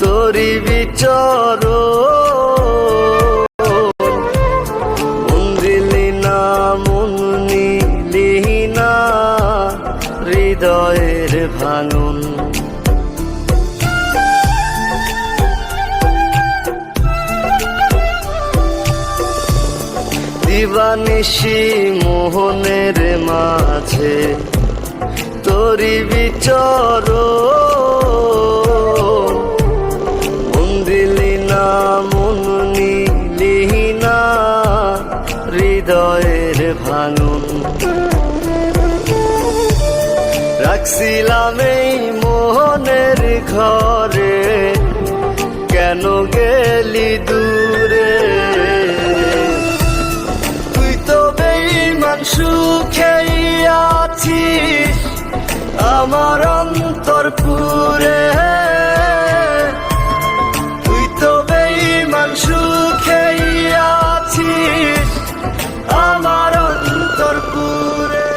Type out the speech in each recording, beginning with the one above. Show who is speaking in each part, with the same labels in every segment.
Speaker 1: তোরি বিচর মন দিলি না মন নিলি না হৃদয়ের ভাঙন। দিবানিশি মোহনের মাঝে তোরি বিচর মন দিলি না মন নিলি না হৃদয়ের ভাঙন। রাখছিলাম এই মোহনের ঘরে কেন গেলি দূরে। তুই তো বেঈমান সুখেই আছিস আমার অন্তর পুরে। তুই তো বেঈমান সুখেই আছিস আমার অন্তর পুরে।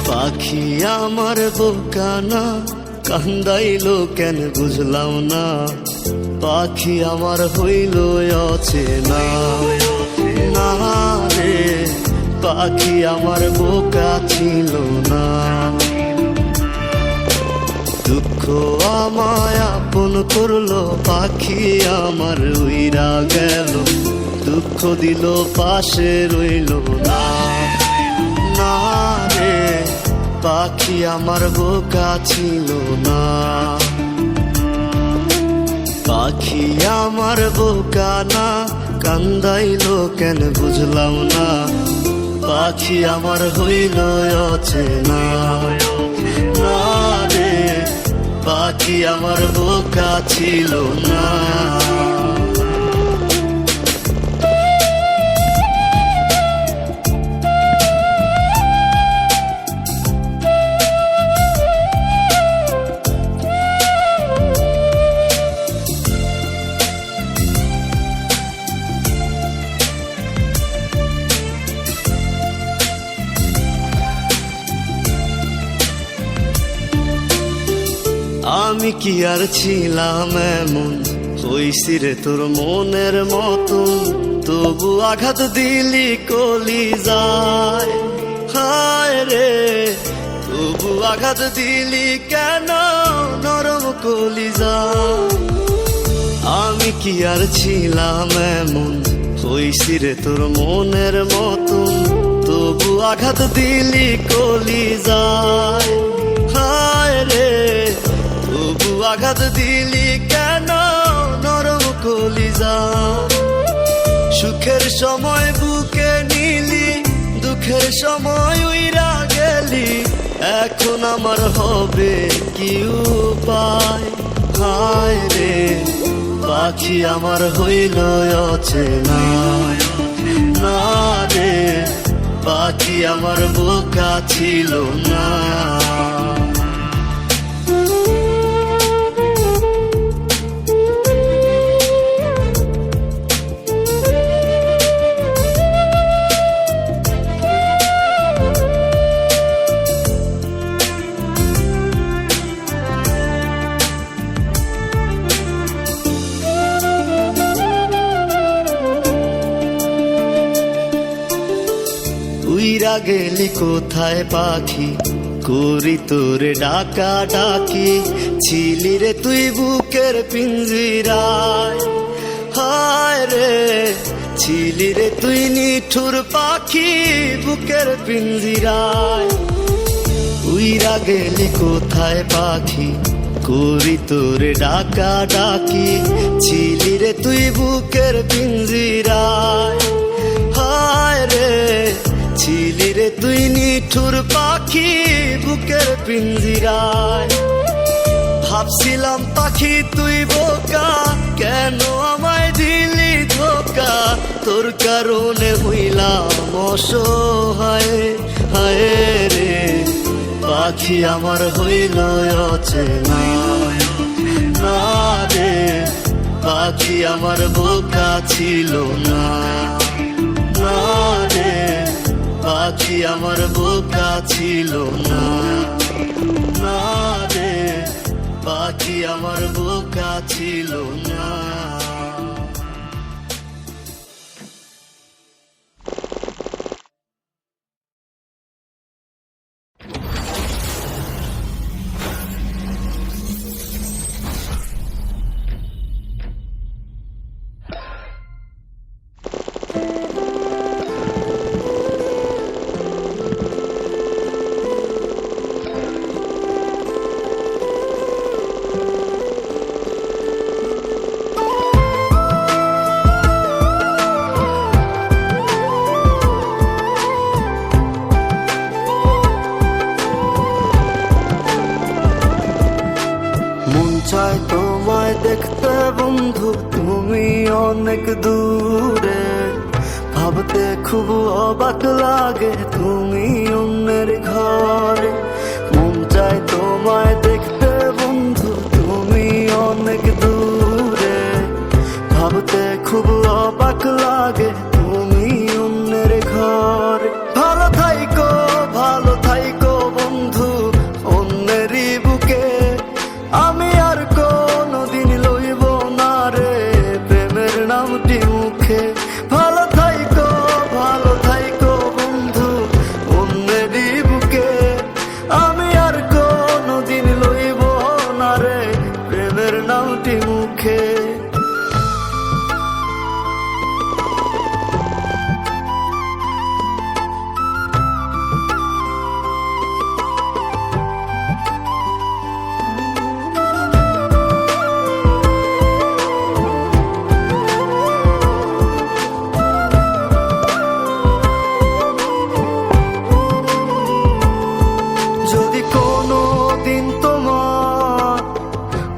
Speaker 1: পাখি আমার বোকানা কান্দাইলো কেন বুঝলাম না। পাখি আমার হইল অচেনা না রে। পাখি আমার বোকা ছিল না। দুঃখ আমায় আপন করলো পাখি আমার উইরা গেল। দুঃখ দিল পাশে রইল না না রে। পাখি আমার বোকা ছিল না। পাখি আমার বোকা না কান্দাইলো কেন বুঝলাম না। পাখি আমার হইল অচেনা না রে। পাখি আমার বোকা ছিল না। আমি কি আর ছিলাম এমন হইছি রে তোর মনের মতন। তবু আঘাত দিলি কলি যায় হায় রে। তবু আঘাত দিলি কেন নরম কলি যায়। আমি কি আর ছিলাম এমন হইছি রে তোর মনের মতন। তবু আঘাত দিলি কলি যায় হায় রে। তবু আঘাত দিলি কেন নরম কলিজা। সুখের সময় বুকে নিলি দুঃখের সময় উইরা গেলি। এখন আমার হবে কি উপায় হায় রে। পাখি আমার হইল অচেনা না রে। পাখি আমার বোকা ছিল না। উইরা গেলি কোথায় পাখি করি তোরে ডাকা ডাকি। ছিলি রে তুই বুকের পিঞ্জিরায় হায় রে। ছিলি রে তুই নিঠুর পাখি বুকের পিঞ্জিরায়। উইরা গেলি কোথায় পাখি, করি তোরে ডাকা ডাকি, ছিলি রে তুই বুকের পিঞ্জিরায়। হায় রে ছিলি রে তুই নিঠুর পাখি বুকের পিঞ্জিরায়। ভাবছিলাম পাখি তুই বোকা, কেন আমায় দিলি ধোকা, তোর কারণে হইলাম অসহায়। হায় রে পাখি আমার হইল অচেনা, না রে পাখি আমার বোকা ছিল না, না রে পাখি আমার বোকা ছিল না, না রে পাখি আমার বোকা ছিল না। চাই তোমায় দেখতে বন্ধু, তুমি অনেক দূরে, ভাবতে খুব অবাক লাগে তুমি অন্যের ঘরে। মন চাই তোমায় দেখতে বন্ধু, তুমি অনেক দূরে, ভাবতে খুব অবাক লাগে তুমি অন্যের ঘরে। ভালো থাইকো বন্ধু অন্যেরই বুকে, আমি আর কোনদিন লইব না রে প্রেমের নামটি মুখে। ভালো থাইকো বন্ধু অন্যেরই বুকে, আমি আর কোনদিন লইব না রে প্রেমের নামটি মুখে। যদি কোনো দিন তোমার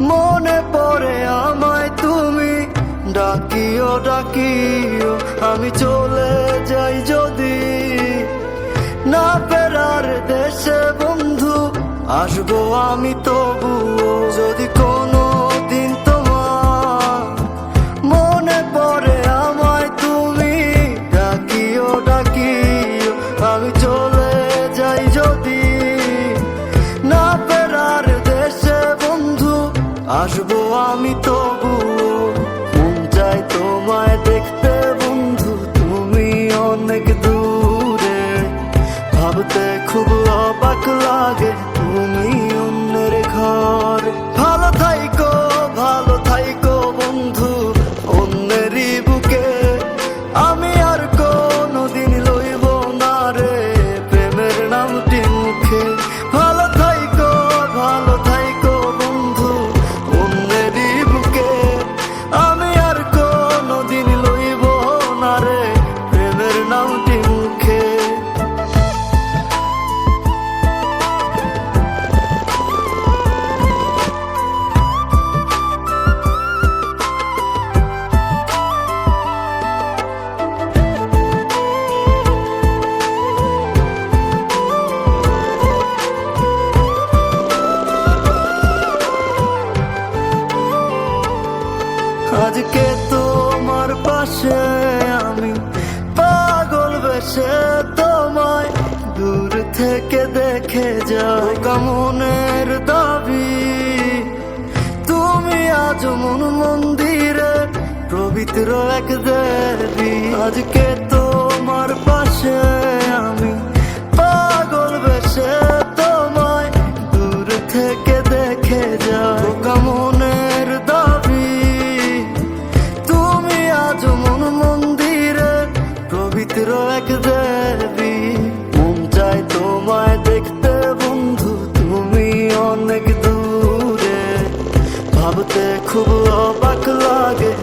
Speaker 1: মনে পড়ে আমায় তুমি ডাকিও, আমি চলে যাই যদি না ফেরার দেশে বন্ধু, আসবো আমি তবুও। যদি কোনো দিন তোমার মনে পড়ে আমায় তুমি ডাকিও, আমি চলে যাই যদি না ফেরার দেশে বন্ধু, আসবো আমি তবুও। মন চাই তোমায় দেখতে বন্ধু, তুমি অনেক দূরে, ভাবতে খুব অবাক লাগে তুমি অন্যের ঘরে। ভালো থাইকো বন্ধু অন্যেরই বুকে, আমি আর কোনদিন লইব না রে প্রেমের নামটি মুখে। ভালো থাইকো বন্ধু অন্যেরই বুকে, আমি আর কোনদিন লইব না রে প্রেমের নামটি মুখে। আজকে তোমার পাশে আমি পাগল বেশে তোমায় দূর থেকে দেখে যাই। মনের দাবি তুমি আজ মন মন্দিরে পবিত্র এক দেবী। আজকে তোমার পাশে আমি পাগল বেশে তোমায় দূর থেকে দেখে যাই। মনের দাবি তুমি আজ মন মন্দির এক দেবী। মন চায় তোমায় দেখতে বন্ধু, তুমি অনেক দূরে। ভাবতে খুব অবাক লাগে